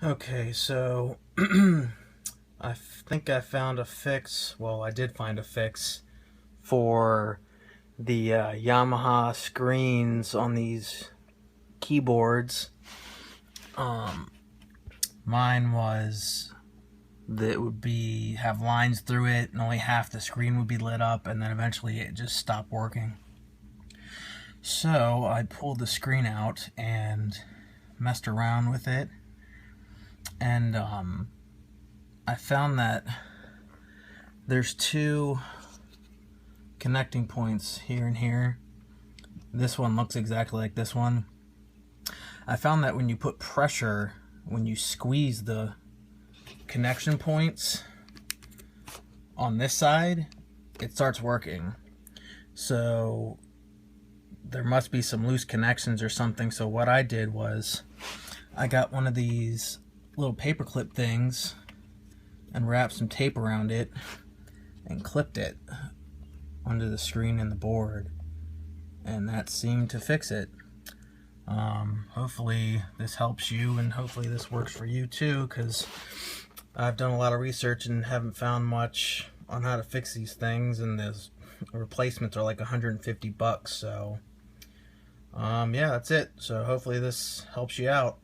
Okay, so I think I found a fix. Well, I did find a fix for the Yamaha screens on these keyboards. Um, Mine was that it would be have lines through it, and only half the screen would be lit up, and then eventually it just stopped working. So I pulled the screen out and messed around with it, and I found that there's two connecting points here and here. This one looks exactly like this one. I found that when you put pressure, when you squeeze the connection points on this side, it starts working. So there must be some loose connections or something. So what I did was I got one of these little paper clip things and wrapped some tape around it and clipped it under the screen and the board, and that seemed to fix it. Hopefully this helps you, and hopefully this works for you too, because I've done a lot of research and haven't found much on how to fix these things, and the replacements are like 150 bucks. So yeah, that's it. So hopefully this helps you out.